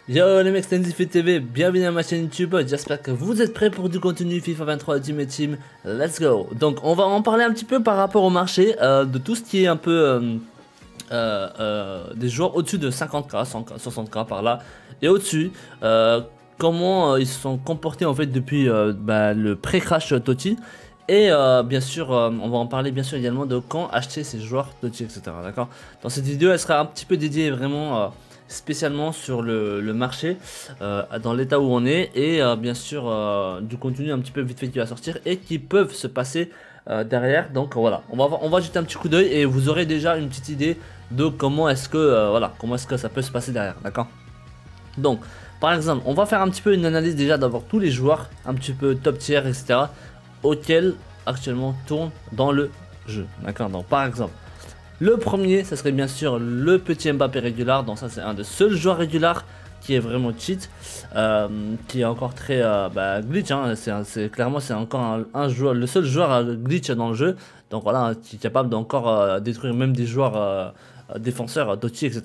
Yo les mecs, c'est NZFit TV, bienvenue à ma chaîne YouTube, j'espère que vous êtes prêts pour du contenu FIFA 23 Ultimate Team, let's go. Donc on va en parler un petit peu par rapport au marché, de tout ce qui est un peu des joueurs au-dessus de 50k, 60k par là, et au-dessus, comment ils se sont comportés en fait depuis le pré-crash Totti. Et bien sûr, on va en parler bien sûr également de quand acheter ces joueurs Totti, etc. D'accord. Dans cette vidéo, elle sera un petit peu dédiée vraiment spécialement sur le marché, dans l'état où on est, et bien sûr du contenu un petit peu vite fait qui va sortir et qui peuvent se passer derrière. Donc voilà, on va jeter un petit coup d'œil et vous aurez déjà une petite idée de comment est-ce que comment est-ce que ça peut se passer derrière, d'accord. Donc par exemple, on va faire un petit peu une analyse déjà d'avoir tous les joueurs un petit peu top tier, etc., auxquels actuellement tournent dans le jeu, d'accord. Donc par exemple, le premier, ça serait bien sûr le petit Mbappé régular. Donc ça, c'est un des seuls joueurs régular qui est vraiment cheat, qui est encore très glitch, hein. Clairement c'est encore un joueur, le seul joueur à glitch dans le jeu. Donc voilà, qui est capable d'encore détruire même des joueurs défenseurs, Totti, etc.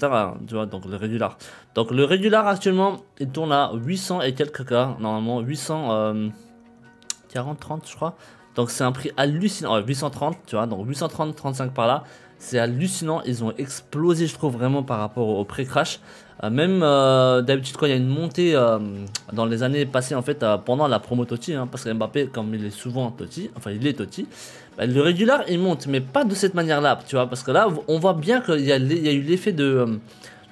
Tu vois, donc le régular. Donc le régular actuellement, il tourne à 800 et quelques k, normalement 840, 30 je crois. Donc c'est un prix hallucinant, 830, tu vois, donc 830, 35 par là. C'est hallucinant, ils ont explosé je trouve vraiment par rapport au pré-crash. Même d'habitude quand il y a une montée dans les années passées en fait pendant la promo Totti, hein, parce que Mbappé comme il est souvent Totti, enfin il est Totti, le régular il monte mais pas de cette manière là, tu vois, parce que là on voit bien qu'il y a eu l'effet de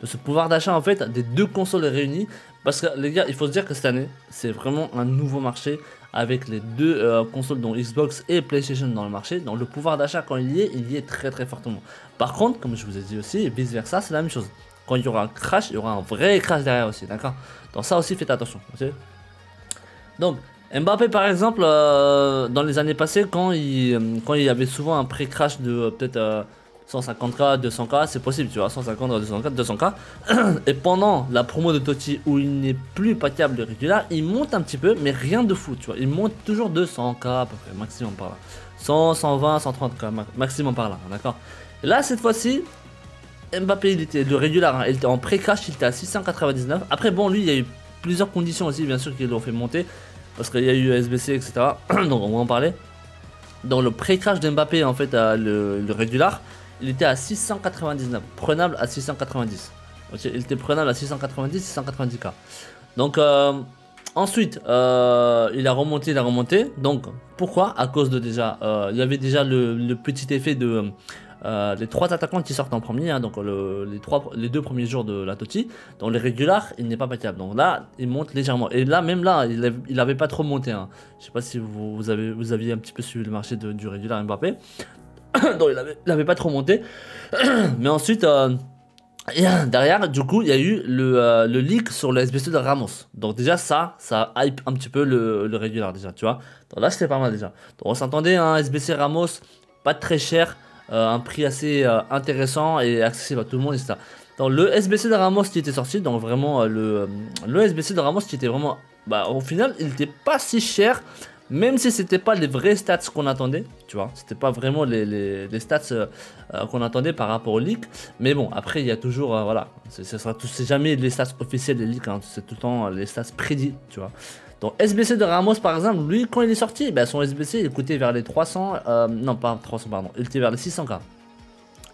ce pouvoir d'achat en fait des deux consoles réunies. Parce que les gars, il faut se dire que cette année c'est vraiment un nouveau marché avec les deux consoles dont Xbox et PlayStation dans le marché. Donc le pouvoir d'achat quand il y est très très fortement. Par contre, comme je vous ai dit aussi, vice versa c'est la même chose. Quand il y aura un crash, il y aura un vrai crash derrière aussi, d'accord. Donc ça aussi faites attention, ok. Donc Mbappé par exemple, dans les années passées quand il y avait souvent un pré-crash de peut-être 150k, 200k, c'est possible, tu vois, 150, 200k, 200k. Et pendant la promo de Totti où il n'est plus patable de régular, il monte un petit peu, mais rien de fou, tu vois. Il monte toujours 200k à peu près, maximum par là. 100, 120, 130k, maximum par là, d'accord. Là, cette fois-ci, Mbappé, il était le régular, hein, il était en pré-crash, il était à 699. Après, bon, lui, il y a eu plusieurs conditions aussi, bien sûr, qui l'ont fait monter. Parce qu'il y a eu SBC, etc. Donc, on va en parler. Dans le pré-crash d'Mbappé, en fait, le régular, il était à 699, prenable à 690. Okay, il était prenable à 690, 690k. Donc ensuite, il a remonté, Donc pourquoi? À cause de déjà, il y avait déjà le petit effet de les trois attaquants qui sortent en premier, hein, donc les deux premiers jours de la Totti. Donc les régulars, il n'est pas battable. Donc là, il monte légèrement. Et là, même là, il avait pas trop monté, hein. Je sais pas si vous aviez un petit peu suivi le marché du régular Mbappé. Donc il avait pas trop monté. Mais ensuite derrière du coup il y a eu le leak sur le SBC de Ramos. Donc déjà ça hype un petit peu le régular déjà, tu vois. Donc là c'était pas mal déjà. Donc on s'entendait un SBC Ramos pas très cher, un prix assez intéressant et accessible à tout le monde, etc. Donc le SBC de Ramos qui était sorti, donc vraiment le SBC de Ramos qui était vraiment, au final il était pas si cher. Même si c'était pas les vrais stats qu'on attendait, tu vois, c'était pas vraiment les stats qu'on attendait par rapport au leak. Mais bon, après il y a toujours, voilà, c'est jamais les stats officiels des leaks, hein, c'est tout le temps les stats prédits, tu vois. Donc SBC de Ramos par exemple, lui quand il est sorti, son SBC il coûtait vers les 300, non pas 300 pardon, il était vers les 600k.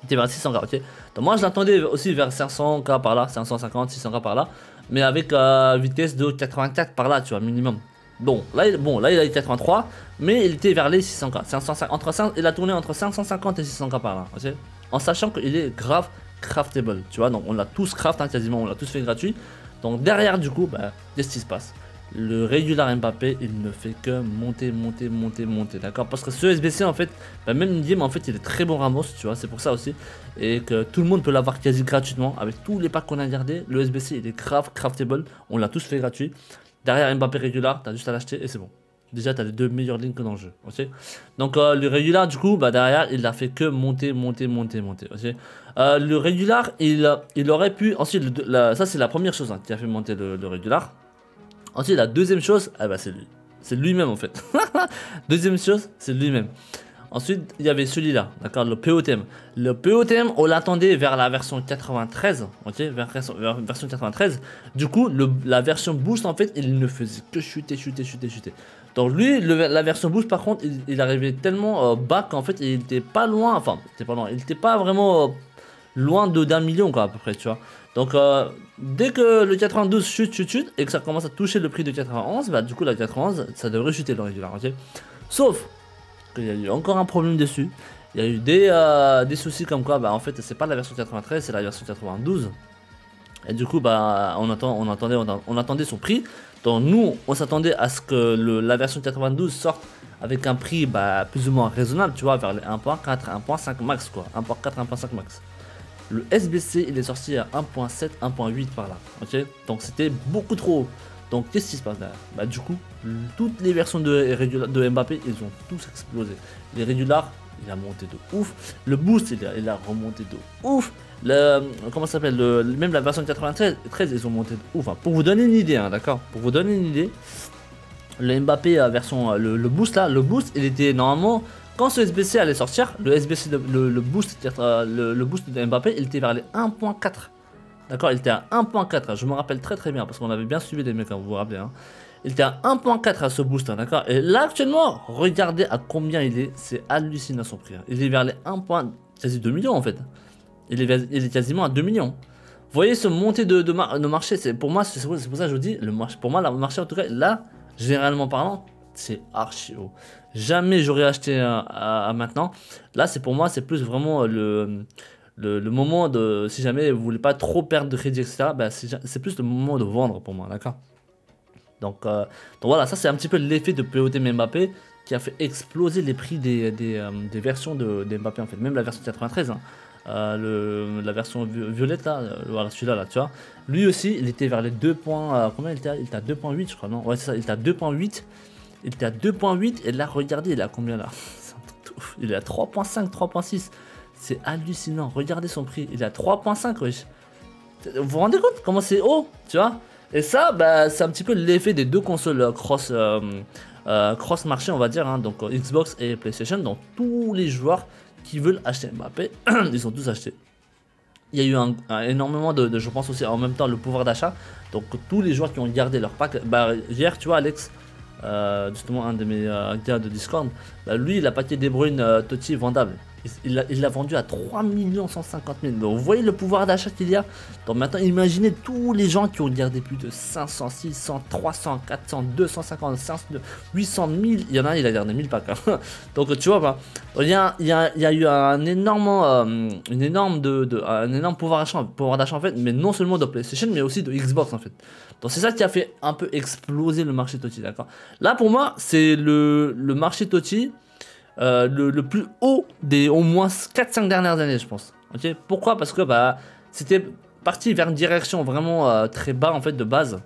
Il était vers les 600k, ok. Donc moi je l'attendais aussi vers 500k par là, 550, 600k par là, mais avec vitesse de 84 par là, tu vois, minimum. Bon, là il a eu 83, mais il était vers les 600k. 550, il a tourné entre 550 et 600k par là, ok. En sachant qu'il est grave craftable, tu vois. Donc on l'a tous craft, hein, quasiment, on l'a tous fait gratuit. Donc derrière, du coup, qu'est-ce qui se passe? Le régular Mbappé, il ne fait que monter, d'accord. Parce que ce SBC, en fait, même in-game, en fait, il est très bon Ramos, tu vois, c'est pour ça aussi. Et que tout le monde peut l'avoir quasi gratuitement. Avec tous les packs qu'on a gardés, le SBC, il est grave craftable, on l'a tous fait gratuit. Derrière Mbappé régular, t'as juste à l'acheter et c'est bon. Déjà, t'as les deux meilleures lignes que dans le jeu, ok. Donc le régular, du coup, derrière, il a fait que monter, ok. Le régular, il aurait pu, ensuite, ça c'est la première chose, hein, qui a fait monter le régular. Ensuite, la deuxième chose, c'est lui. C'est lui-même en fait. Deuxième chose, c'est lui-même. Ensuite, il y avait celui-là, d'accord, le POTM. Le POTM, on l'attendait vers la version 93, ok, vers version 93. Du coup, la version boost, en fait, il ne faisait que chuter. Donc lui, la version boost, par contre, il arrivait tellement bas qu'en fait, il était pas loin, enfin, il était pas vraiment loin d'un million, quoi, à peu près, tu vois. Donc, dès que le 92 chute, et que ça commence à toucher le prix de 91, bah, du coup, la 91, ça devrait chuter le régulier, ok. Sauf qu'il y a eu encore un problème dessus. Il y a eu des soucis comme quoi, bah, en fait, c'est pas la version 93, c'est la version 92. Et du coup, bah, on attendait son prix. Donc, nous, on s'attendait à ce que la version 92 sorte avec un prix bah, plus ou moins raisonnable, tu vois, vers les 1.4, 1.5 max, quoi. 1.4, 1.5 max. Le SBC, il est sorti à 1.7, 1.8 par là, ok. Donc, c'était beaucoup trop haut. Donc, qu'est-ce qui se passe derrière? Bah, du coup, toutes les versions de Mbappé, ils ont tous explosé. Les régulars, il a monté de ouf. Le boost, il a remonté de ouf. Comment ça s'appelle, même la version 93, ils ont monté de ouf. Hein. Pour vous donner une idée, hein, d'accord. Pour vous donner une idée, le Mbappé version le boost là, le boost, il était normalement quand ce SBC allait sortir, le SBC le boost de Mbappé, il était vers les 1.4. D'accord, il était à 1.4, je me rappelle très bien parce qu'on avait bien suivi les mecs, hein, vous vous rappelez. Hein. Il était à 1.4 à ce boost, hein, d'accord. Et là actuellement, regardez à combien il est, c'est hallucinant son prix. Hein. Il est vers les 1. Quasi 2 millions en fait. Il est quasiment à 2 millions. Vous voyez ce montée de marché, pour moi, c'est pour ça que je vous dis, pour moi, le marché en tout cas, là, généralement parlant, c'est archi haut. Jamais j'aurais acheté à maintenant. Là, pour moi, c'est plus vraiment le moment de, si jamais vous voulez pas trop perdre de crédit, etc., bah, c'est plus le moment de vendre pour moi, d'accord. Donc voilà, ça c'est un petit peu l'effet de POTM Mbappé qui a fait exploser les prix des versions de Mbappé en fait, même la version 93, hein. La version violette là, voilà celui-là là, tu vois. Lui aussi, il était vers les 2 points, combien il était à 2.8 je crois, non? Ouais c'est ça, il était à 2.8. Il était à 2.8 et là regardez, il est à combien là? Il est à 3.5, 3.6. C'est hallucinant, regardez son prix, il est à 3.5, wesh. Vous vous rendez compte comment c'est haut, tu vois? Et ça, bah, c'est un petit peu l'effet des deux consoles cross marché, on va dire, hein, donc Xbox et PlayStation. Donc tous les joueurs qui veulent acheter Mbappé, ils ont tous acheté. Il y a eu énormément je pense aussi en même temps le pouvoir d'achat. Donc tous les joueurs qui ont gardé leur pack, bah, hier tu vois Alex, justement un de mes gars de Discord, bah, lui il a paquet De Bruyne Totti vendable. Il l'a vendu à 3 150 000. Donc vous voyez le pouvoir d'achat qu'il y a. Donc maintenant imaginez tous les gens qui ont gardé plus de 500, 600, 300, 400, 250, 500, 800 000. Il y en a un, il a gardé 1000 packs. Hein. Donc tu vois pas. Il y a eu un énorme, un énorme pouvoir d'achat en fait. Mais non seulement de PlayStation mais aussi de Xbox en fait. Donc c'est ça qui a fait un peu exploser le marché Totti, d'accord. Là pour moi c'est le marché Totti. Le plus haut des au moins 4-5 dernières années je pense. Ok, pourquoi? Parce que bah c'était parti vers une direction vraiment très bas en fait de base.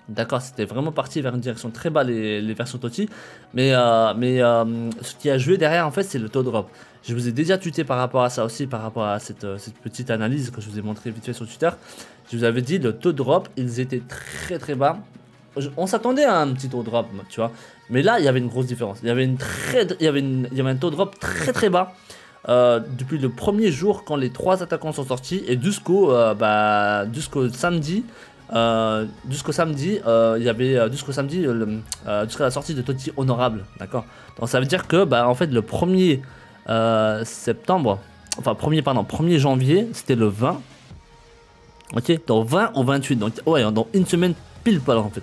D'accord, c'était vraiment parti vers une direction très bas les versions Totti. Mais ce qui a joué derrière en fait c'est le taux drop. Je vous ai déjà tweeté par rapport à ça aussi, par rapport à cette petite analyse que je vous ai montré vite fait sur Twitter. Je vous avais dit le taux drop ils étaient très bas. On s'attendait à un petit taux drop, tu vois. Mais là, il y avait une grosse différence. Il y avait un taux drop très bas depuis le premier jour quand les 3 attaquants sont sortis et jusqu'au samedi. Il y avait jusqu'au samedi jusqu'à la sortie de Totti honorable, d'accord. Donc ça veut dire que bah en fait le 1er septembre, enfin 1er janvier, c'était le 20. Ok, donc 20 au 28. Donc ouais, dans une semaine pile poil en fait.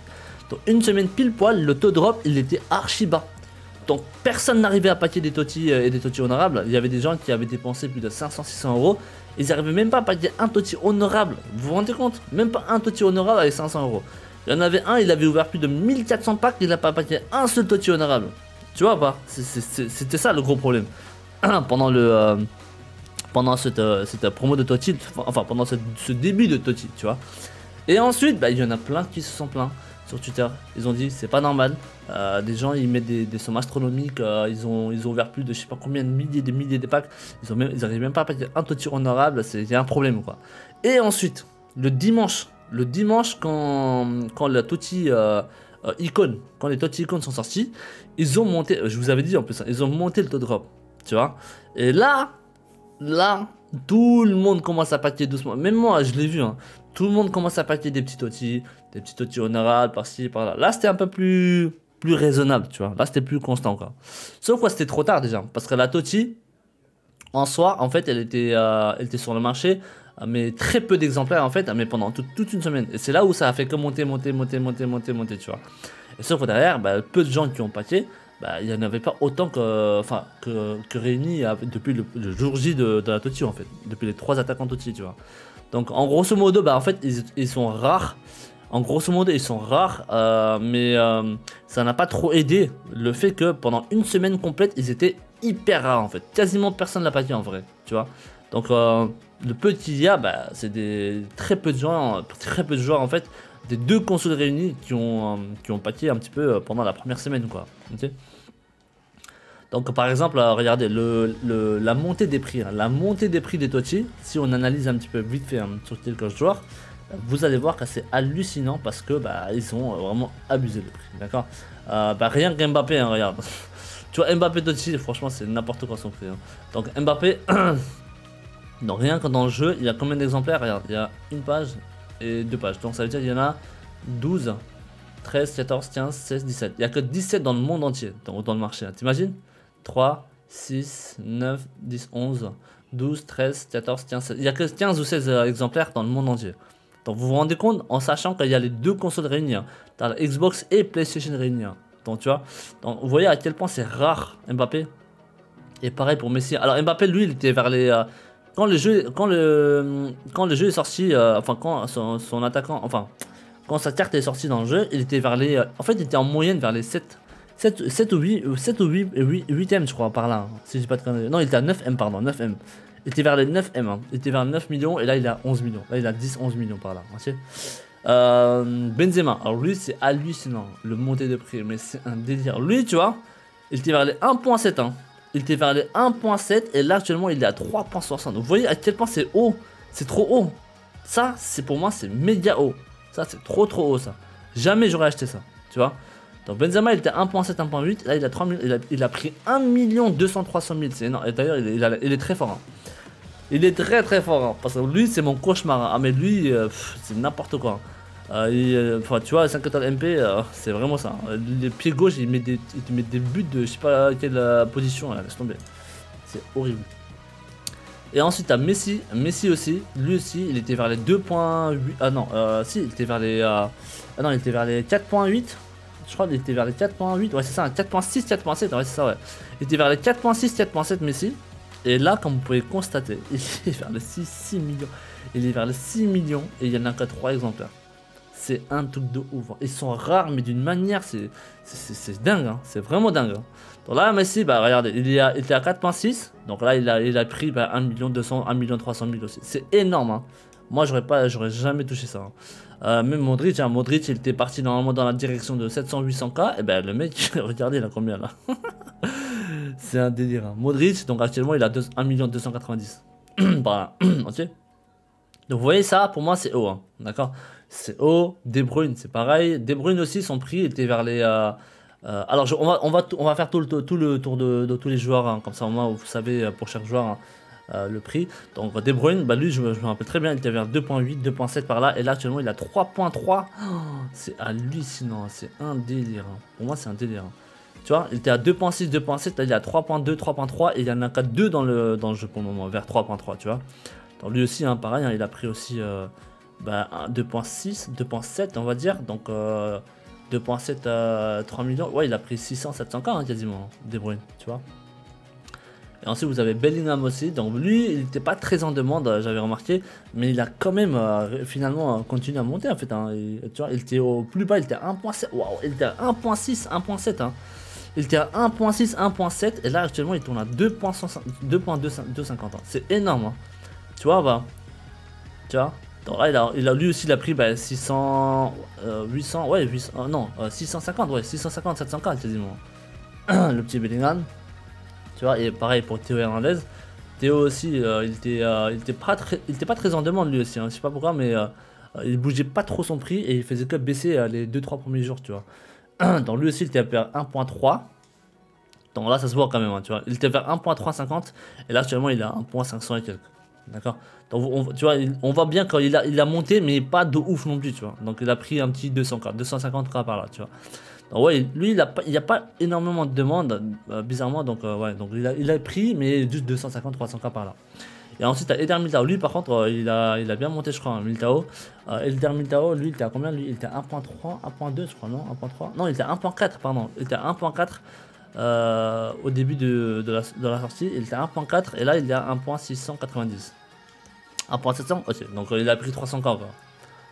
Donc une semaine pile poil, le taux drop il était archi bas. Donc personne n'arrivait à paquer des Totti et des Totti honorables. Il y avait des gens qui avaient dépensé plus de 500-600 euros. Ils n'arrivaient même pas à paquer un Totti honorable. Vous vous rendez compte? Même pas un Totti honorable avec 500 euros. Il y en avait un, il avait ouvert plus de 1400 packs, il n'a pas paqué un seul Totti honorable. Tu vois pas? C'était ça le gros problème. Pendant cette promo de Totti, enfin pendant ce début de Totti, tu vois. Et ensuite, bah, il y en a plein qui se sont plaints sur Twitter. Ils ont dit c'est pas normal. Des gens ils mettent des sommes astronomiques. Ils ont ouvert plus de je sais pas combien de milliers de packs. Ils arrivent même pas à paquer un Totti honorable. Il y a un problème quoi. Et ensuite, le dimanche quand la Totti icônes, quand les Totti icônes sont sortis, ils ont monté, je vous avais dit en plus, hein, ils ont monté le taux de drop, tu vois. Et là, tout le monde commence à paquer doucement. Même moi, je l'ai vu, hein. Tout le monde commence à paquer des petits Totti honorables par-ci, par-là. Là, c'était un peu plus raisonnable, tu vois. Là, c'était plus constant, quoi. Sauf quoi, c'était trop tard déjà, parce que la Totti, en soi, en fait, elle était sur le marché, mais très peu d'exemplaires, en fait, mais pendant toute une semaine. Et c'est là où ça a fait que monter, tu vois. Et sauf que derrière, bah, peu de gens qui ont paqué, bah, il n'y en avait pas autant que réunis depuis le jour J de la Totti, en fait. Depuis les 3 attaquants Totti, tu vois. Donc, en grosso modo, bah, en fait, ils sont rares. En grosso modo, ils sont rares, mais ça n'a pas trop aidé le fait que pendant une semaine complète, ils étaient hyper rares, en fait. Quasiment personne l'a paqué, en vrai, tu vois. Donc, le peu qu'il y a, bah, c'est très peu de joueurs, en fait, des 2 consoles réunies qui ont paqué un petit peu pendant la première semaine, quoi. Okay. Donc par exemple, regardez la montée des prix, hein, la montée des prix des Totti, si on analyse un petit peu vite fait hein, sur quelques joueurs, vous allez voir que c'est hallucinant parce que bah, ils ont vraiment abusé le prix, d'accord. Bah, rien que Mbappé, hein, regarde. Tu vois Mbappé Totti, franchement c'est n'importe quoi son prix. Hein. Donc Mbappé, donc rien que dans le jeu, il y a combien d'exemplaires? Regarde, il y a une page et 2 pages, donc ça veut dire qu'il y en a 12. 13, 14, 15, 16, 17. Il n'y a que 17 dans le monde entier, dans le marché. Hein. T'imagines 3, 6, 9, 10, 11, 12, 13, 14, 15, 16. Il n'y a que 15 ou 16 exemplaires dans le monde entier. Donc vous vous rendez compte en sachant qu'il y a les 2 consoles réunies. Hein. T'as la Xbox et PlayStation réunies. Hein. Donc tu vois, donc, vous voyez à quel point c'est rare Mbappé. Et pareil pour Messi. Alors Mbappé lui il était vers les... quand le jeu est sorti, enfin quand son attaquant... Enfin... Quand sa carte est sortie dans le jeu, il était vers les... en fait, il était en moyenne vers les 7 ou 8ème, je crois, par là. Hein, si j'ai pas de conneries. Non, il était à 9M, pardon, 9M. Il était vers les 9M. Hein. Il était vers 9 millions et là, il a 11 millions. Là, il a 10-11 millions par là. Okay. Benzema. Alors, lui, c'est hallucinant, le montée de prix, mais c'est un délire. Lui, tu vois, il était vers les 1.7. Hein. Il était vers les 1.7 et là, actuellement, il est à 3.60. Vous voyez à quel point c'est haut. C'est trop haut. Ça, c'est pour moi, c'est méga haut. Ça c'est trop haut ça. Jamais j'aurais acheté ça, tu vois. Donc Benzema il était 1.7, 1.8, là il a 3 000, il a pris 1 200 000, c'est énorme. Et d'ailleurs il est très fort. Hein. Il est très fort, hein, parce que lui c'est mon cauchemar. Hein. Ah mais lui c'est n'importe quoi. Tu vois 5 étoiles MP c'est vraiment ça. Le pied gauche il met des buts de je sais pas quelle position, là, laisse tomber. C'est horrible. Et ensuite t'as Messi, aussi, lui aussi il était vers les 2.8, ah non, si il était vers les, ah non il était vers les 4.8, je crois qu'il était vers les 4.8, ouais c'est ça, 4.6, 4.7, ouais c'est ça ouais. Il était vers les 4.6, 4.7 Messi, et là comme vous pouvez constater, il est vers les 6 millions, il est vers les 6 millions et il y en a que 3 exemplaires. C'est un truc de ouf, ils sont rares mais d'une manière, c'est dingue, hein. C'est vraiment dingue. Hein. Donc là, Messi, bah regardez, il était à 4.6, donc là il a pris bah, 1 200 000, 1 300 000 aussi. C'est énorme, hein. Moi j'aurais jamais touché ça. Hein. Même Modric, Modric il était parti normalement dans la direction de 700-800K, et ben le mec, regardez il a combien là. C'est un délire. Hein. Modric, donc actuellement il a 1 290 000. Voilà, ok. Donc vous voyez ça, pour moi c'est haut, hein. D'accord. C'est haut. De Bruyne, c'est pareil. De Bruyne aussi, son prix était vers les... alors on va faire tout le tour de tous les joueurs, hein, comme ça au moins vous savez pour chaque joueur hein, le prix. Donc De Bruyne, bah, lui je me rappelle très bien, il était vers 2.8, 2.7 par là, et là actuellement il a 3.3. Oh, c'est hallucinant, c'est un délire. Hein. Pour moi c'est un délire. Hein. Tu vois, il était à 2.6, 2.7, là il est à 3.2, 3.3, et il y en a qu'à 2 dans le jeu pour le moment, vers 3.3, tu vois. Donc lui aussi, hein, pareil, hein, il a pris aussi 2.6, 2.7 on va dire, donc 2.7 à 3 millions, ouais il a pris 600, 700K hein, quasiment, De Bruyne, tu vois. Et ensuite vous avez Bellingham aussi, donc lui il n'était pas très en demande, j'avais remarqué, mais il a quand même finalement continué à monter en fait, hein, et, tu vois, il était au plus bas, il était à 1.7, waouh, il était à 1.6, 1.7 hein. Il était à 1.6, 1.7 et là actuellement il tourne à 2.250 hein. C'est énorme hein. Tu vois, bah, tu vois. Donc là, lui aussi, il a pris bah, 600, 800, ouais, 800, non, 650, ouais, 650, 700K quasiment. Le petit Bellingham. Tu vois, et pareil pour Théo Hernandez. Théo aussi, il était pas très en demande lui aussi, hein, je sais pas pourquoi, mais il bougeait pas trop son prix et il faisait que baisser les 2-3 premiers jours, tu vois. Donc lui aussi, il était vers 1.3. Donc là, ça se voit quand même, hein, tu vois. Il était vers 1.350 et là, actuellement, il est à 1.500 et quelques. D'accord. Donc, tu vois, on voit bien quand il a monté, mais pas de ouf non plus, tu vois. Donc, il a pris un petit 200K, 250K par là, tu vois. Donc, ouais, lui, il n'y a pas énormément de demandes, bizarrement. Donc, ouais, donc il a pris, mais juste 250, 300K par là. Et ensuite, tu as Eder Militao. Lui, par contre, il a bien monté, je crois, hein, Militao. Eder Militao, lui, il était à combien? Lui, il était à 1.3, 1.2, je crois, non? 1.3? Non, il était à 1.4, pardon. Il était à 1.4. Au début de la sortie, il était à 1.4 et là il est à 1.690. 1.700, ok, donc il a pris 300K encore.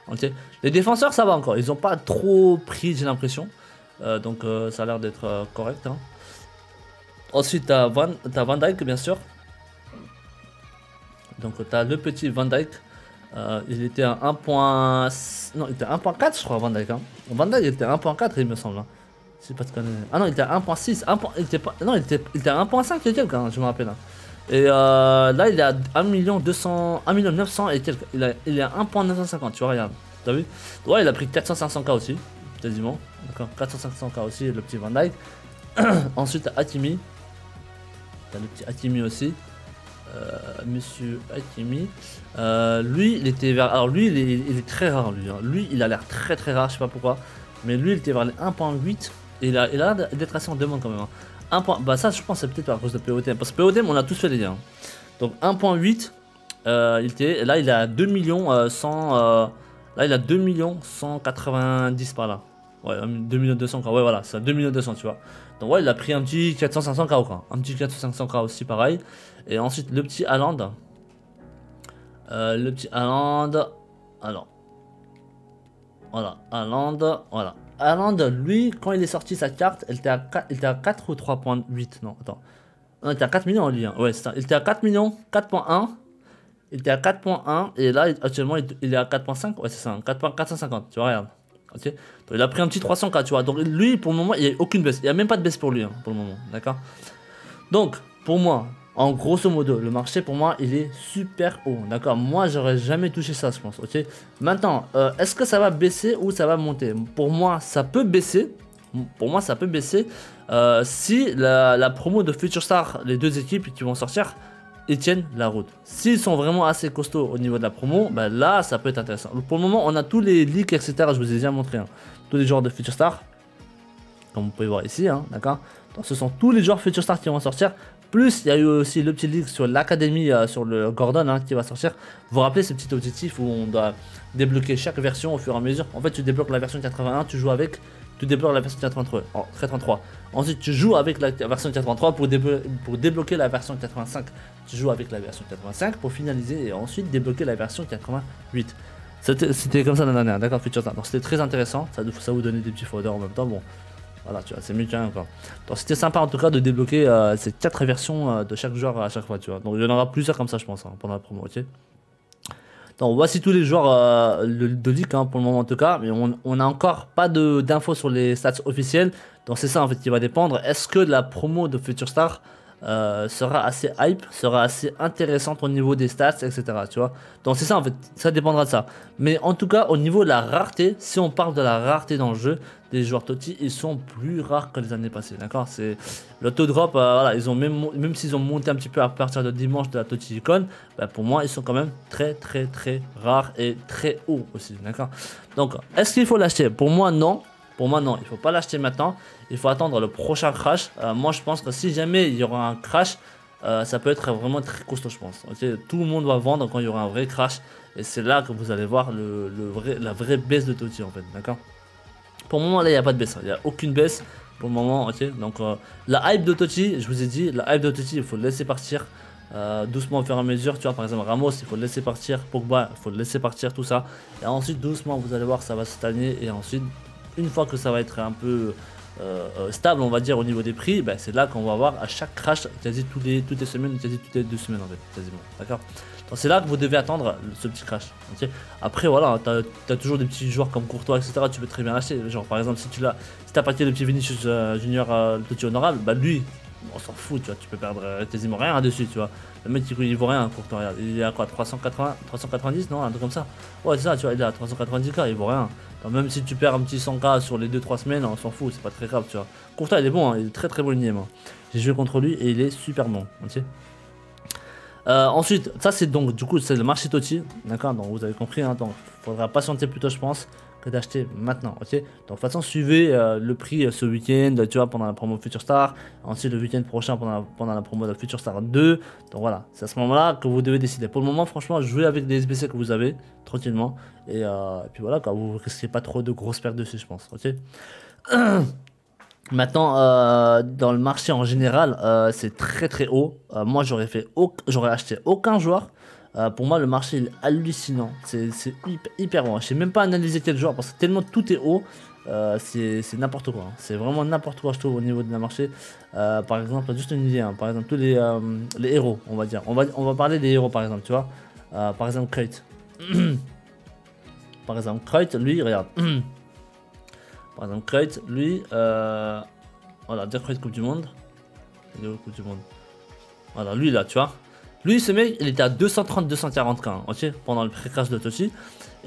Okay. Les défenseurs ça va encore, ils ont pas trop pris, j'ai l'impression. Donc ça a l'air d'être correct. Hein. Ensuite t'as Van Dijk bien sûr. Donc t'as le petit Van Dijk. Il était à 1. Non, il était à 1.4 je crois Van Dijk. Hein. Van Dijk il était à 1.4 il me semble. Hein. Pas de conneries. Ah non, il était à 1.6. Non, il était à 1.5 et quelques, hein, je me rappelle. Hein. Et là, il est à 1 900 et quelques. Il est à 1.950, tu vois, regarde. T'as vu? Ouais, il a pris 400-500K aussi, quasiment. D'accord, 400-500K aussi, le petit Van Dijk. Ensuite, Hakimi. T'as le petit Hakimi aussi. Monsieur Hakimi. Lui, il était vers. Alors, lui, il est très rare, lui. Hein. Lui, il a l'air très très rare, je sais pas pourquoi. Mais lui, il était vers les 1.8. Et il a l'air d'être assez en demande quand même. Hein. Bah ça je pense c'est peut-être à cause de POTM. Parce que POTM on a tous fait les liens. Hein. Donc 1.8 il était. Là il a 2 millions 100. Là il a 2 millions 190 par là. Ouais 2 millions 200 quoi. Ouais voilà c'est 2 millions 200 tu vois. Donc ouais il a pris un petit 400-500K quoi. Un petit 400-500K aussi pareil. Et ensuite le petit Haaland. Le petit Haaland. Alors. Voilà Haaland. Voilà. Haaland, lui, quand il est sorti sa carte, il était à 4 ou 3.8. Non, attends. Non, il était à 4 millions, lui. Hein. Ouais, c'est ça. Il était à 4 millions, 4.1. Il était à 4.1. Et là, actuellement, il est à 4.5. Ouais, c'est ça. 450. Tu vois, regarde. Ok. Donc, il a pris un petit 300K, tu vois. Donc, lui, pour le moment, il n'y a aucune baisse. Il n'y a même pas de baisse pour lui, hein, pour le moment. D'accord. Donc, pour moi, en grosso modo, le marché pour moi il est super haut, d'accord. Moi j'aurais jamais touché ça je pense, ok. Maintenant, est-ce que ça va baisser ou ça va monter? Pour moi ça peut baisser. Pour moi ça peut baisser si la promo de Future Star, les deux équipes qui vont sortir, ils tiennent la route. S'ils sont vraiment assez costauds au niveau de la promo, bah là ça peut être intéressant. Pour le moment on a tous les leaks etc, je vous ai déjà montré, hein. Tous les joueurs de Future Star, comme vous pouvez voir ici, hein, d'accord. Ce sont tous les joueurs Future Star qui vont sortir. Plus, il y a eu aussi le petit leak sur l'académie, sur le Gordon hein, qui va sortir. Vous vous rappelez ce petit objectif où on doit débloquer chaque version au fur et à mesure. En fait, tu débloques la version 81, tu joues avec, tu débloques la version 33. Ensuite, tu joues avec la version 83 pour débloquer la version 85. Tu joues avec la version 85 pour finaliser et ensuite débloquer la version 88. C'était comme ça l'année dernière, d'accord, Future Star. Donc c'était très intéressant, ça vous donnait des petits folders en même temps. Bon. Voilà, tu vois, c'est mieux qu'un encore. Donc c'était sympa en tout cas de débloquer ces 4 versions de chaque joueur à chaque fois, tu vois. Donc il y en aura plusieurs comme ça, je pense, hein, pendant la promo, ok. Donc voici tous les joueurs de league hein, pour le moment en tout cas, mais on n'a encore pas d'infos sur les stats officiels. Donc c'est ça en fait qui va dépendre. Est-ce que la promo de Future Star sera assez hype, sera assez intéressante au niveau des stats, etc. Tu vois. Donc c'est ça en fait, ça dépendra de ça. Mais en tout cas, au niveau de la rareté, si on parle de la rareté dans le jeu, des joueurs TOTY, ils sont plus rares que les années passées, d'accord. C'est le taux drop, voilà, ils ont même s'ils ont monté un petit peu à partir de dimanche de la TOTY Icon, bah, pour moi ils sont quand même très rares et très hauts aussi, d'accord. Donc est-ce qu'il faut l'acheter? Pour moi non. Pour moi, non, il ne faut pas l'acheter maintenant. Il faut attendre le prochain crash. Moi, je pense que si jamais il y aura un crash, ça peut être vraiment très costaud, je pense. Okay, tout le monde va vendre quand il y aura un vrai crash. Et c'est là que vous allez voir la vraie baisse de TOTY, en fait. D'accord. Pour le moment, là, il n'y a pas de baisse. Il n'y a aucune baisse pour le moment. Ok. Donc, la hype de TOTY, je vous ai dit, la hype de TOTY, il faut le laisser partir. Doucement au fur et à mesure, tu vois, par exemple Ramos il faut le laisser partir, Pogba il faut le laisser partir, tout ça, et ensuite doucement vous allez voir ça va se stagner, et ensuite une fois que ça va être un peu stable on va dire au niveau des prix, bah, c'est là qu'on va voir à chaque crash quasi toutes les semaines, quasi toutes les 2 semaines en fait, quasiment, d'accord. Donc c'est là que vous devez attendre ce petit crash, ok. Après voilà, t'as toujours des petits joueurs comme Courtois etc, tu peux très bien acheter, genre par exemple si t'as paqué le petit Vinicius Junior TOTY honorable, bah lui on s'en fout, tu vois, tu peux perdre quasiment rien dessus, tu vois. Le mec il vaut rien, pourtant, regarde, il est à quoi, 380, 390, non, un truc comme ça. Ouais, c'est ça, tu vois, il est à 390K, il vaut rien. Donc, même si tu perds un petit 100K sur les 2-3 semaines, on s'en fout, c'est pas très grave, tu vois. Courtois, il est bon, hein, il est très très bon ligne, moi. J'ai joué contre lui et il est super bon, ok. Ensuite, ça c'est donc, du coup, c'est le marché Totti, d'accord, donc vous avez compris, hein, donc il faudra patienter plutôt, je pense, que d'acheter maintenant, ok. Donc, de toute façon, suivez le prix ce week-end, tu vois, pendant la promo Future Star, ensuite le week-end prochain pendant la promo de Future Star 2, donc voilà, c'est à ce moment-là que vous devez décider. Pour le moment, franchement, jouez avec les SBC que vous avez, tranquillement, et puis voilà, quoi, vous risquez pas trop de grosses pertes dessus, je pense, ok. Maintenant, dans le marché en général, c'est très très haut. Moi, j'aurais acheté aucun joueur. Pour moi, le marché il est hallucinant. C'est hyper bon. Je sais même pas analyser quel joueur parce que tellement tout est haut. C'est n'importe quoi. Hein. C'est vraiment n'importe quoi, je trouve, au niveau de la marché. Par exemple, juste une idée. Hein, par exemple, tous les héros, on va dire. On va parler des héros, par exemple, tu vois. Par exemple, Kate. Par exemple, Kate, lui, regarde. Par exemple, Crate, lui, voilà, dire Crate Coupe du Monde. Il est où Coupe du Monde? Voilà, lui là, tu vois. Lui, ce mec, il était à 230-240K, hein, ok, pendant le pré-crash de Totti.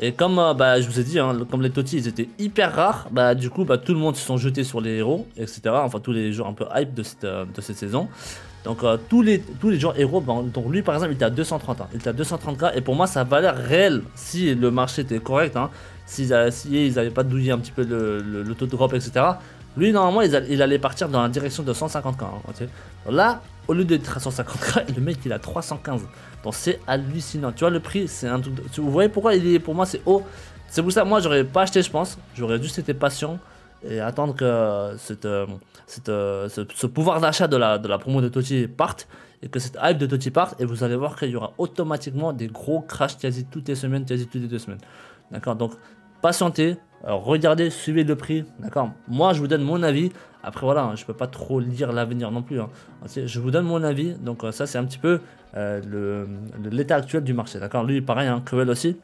Et comme bah, je vous ai dit, hein, comme les Totti, ils étaient hyper rares, bah du coup, bah, tout le monde se sont jetés sur les héros, etc. Enfin, tous les joueurs un peu hype de cette saison. Donc, tous les joueurs héros, bah, donc lui, par exemple, il était à 230, hein, il était à 230K. Et pour moi, sa valeur réelle, si le marché était correct, hein, si ils n'avaient pas douillé un petit peu le taux de drop, etc. Lui, normalement, il allait partir dans la direction de 150K. Hein, okay. Là, au lieu d'être à 150K, le mec, il a 315. Donc, c'est hallucinant. Tu vois, le prix, c'est un truc. Vous voyez pourquoi pour moi, c'est haut. C'est pour ça, moi, j'aurais pas acheté, je pense. J'aurais juste été patient et attendre que ce pouvoir d'achat de la promo de Totti parte et que cette hype de Totti parte. Et vous allez voir qu'il y aura automatiquement des gros crashs quasi toutes les semaines, quasi toutes les 2 semaines. D'accord, donc patientez, regardez, suivez le prix, d'accord. Moi, je vous donne mon avis. Après, voilà, hein, je peux pas trop lire l'avenir non plus. Hein. Je vous donne mon avis. Donc, ça, c'est un petit peu l'état actuel du marché, d'accord. Lui, pareil, hein, Cruel aussi.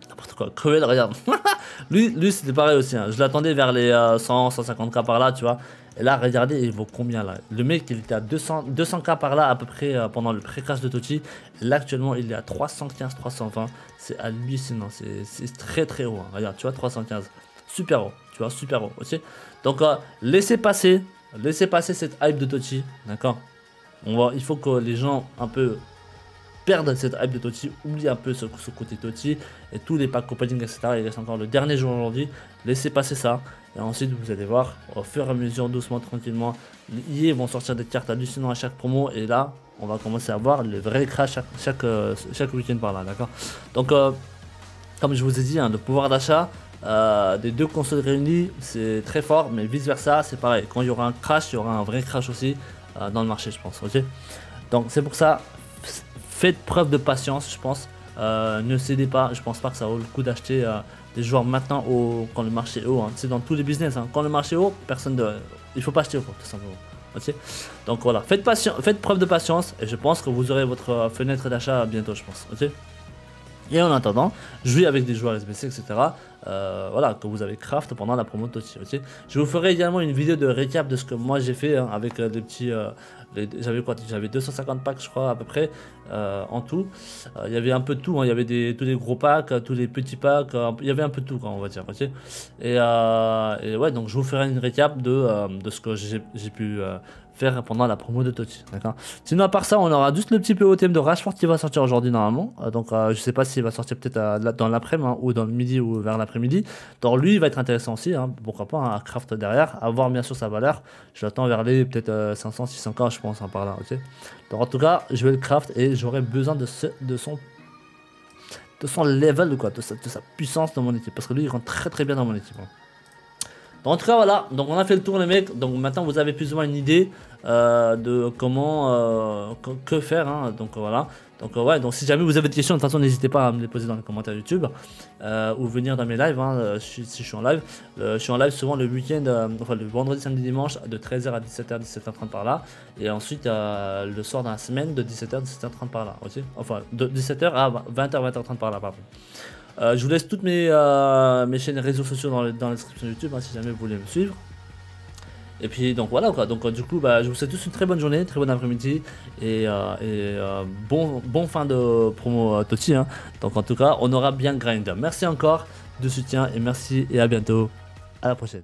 N'importe quoi, Cruel, regarde. lui c'était pareil aussi. Hein. Je l'attendais vers les 100-150K par là, tu vois. Et là, regardez, il vaut combien là? Le mec, il était à 200K par là à peu près pendant le pré-crash de Totti. Et là, actuellement, il est à 315-320. C'est hallucinant. C'est très très haut. Hein. Regarde, tu vois, 315. Super haut. Tu vois, super haut aussi. Donc, laissez passer cette hype de Totti. D'accord. Il faut que les gens un peu perdre cette hype de Totti, oubliez un peu ce côté Totti et tous les packs opening, etc. Il reste encore le dernier jour aujourd'hui, laissez passer ça et ensuite vous allez voir au fur et à mesure, doucement, tranquillement, les EA vont sortir des cartes hallucinantes à chaque promo et là on va commencer à voir les vrais crashs chaque week-end par là, d'accord. Donc comme je vous ai dit, hein, le pouvoir d'achat des deux consoles réunies c'est très fort, mais vice versa c'est pareil, quand il y aura un crash, il y aura un vrai crash aussi dans le marché, je pense, ok. Donc c'est pour ça, faites preuve de patience, je pense. Ne cédez pas. Je pense pas que ça vaut le coup d'acheter des joueurs maintenant quand le marché est haut. Hein. C'est dans tous les business. Hein. Quand le marché est haut, il faut pas acheter haut, tout simplement. Okay. Donc voilà, faites preuve de patience et je pense que vous aurez votre fenêtre d'achat bientôt, je pense. Okay. Et en attendant, jouez avec des joueurs SBC, etc. Voilà, que vous avez craft pendant la promo de Totti. Okay. Je vous ferai également une vidéo de récap de ce que moi j'ai fait hein, avec des petits. J'avais 250 packs, je crois, à peu près en tout. Il y avait un peu de tout. Hein. Il y avait tous les gros packs, tous les petits packs. Il y avait un peu de tout, quoi, on va dire. Okay. Et ouais, donc je vous ferai une récap de ce que j'ai pu faire pendant la promo de Totti, d'accord. Sinon à part ça, on aura juste le petit POTM de Rashford qui va sortir aujourd'hui normalement, donc je sais pas s'il va sortir peut-être dans l'après-midi hein, ou dans le midi ou vers l'après-midi. Donc lui il va être intéressant aussi, hein, pourquoi pas, hein, à craft derrière, à voir bien sûr sa valeur. Je l'attends vers les peut-être 500-600K je pense hein, par là, ok. Donc en tout cas je vais le craft et j'aurai besoin de son level, quoi, de sa puissance dans mon équipe, parce que lui il rentre très très bien dans mon équipe. Hein. Donc, en tout cas voilà, donc on a fait le tour les mecs, donc maintenant vous avez plus ou moins une idée de comment, que faire, hein. Donc voilà, donc ouais, donc si jamais vous avez des questions, de toute façon n'hésitez pas à me les poser dans les commentaires YouTube ou venir dans mes lives, hein, si je suis en live, je suis en live souvent le week-end, enfin le vendredi, samedi, dimanche de 13h à 17h, 17h30 par là, et ensuite le soir dans la semaine de 17h, 17h30 par là, aussi, enfin de 17h à 20h, 20h30 par là, pardon. Je vous laisse toutes mes chaînes réseaux sociaux dans la description YouTube hein, si jamais vous voulez me suivre. Et puis donc voilà quoi, donc du coup bah, je vous souhaite tous une très bonne journée, très bon après-midi bon fin de promo Totti hein. Donc en tout cas on aura bien grind. Merci encore de soutien et merci et à bientôt, à la prochaine.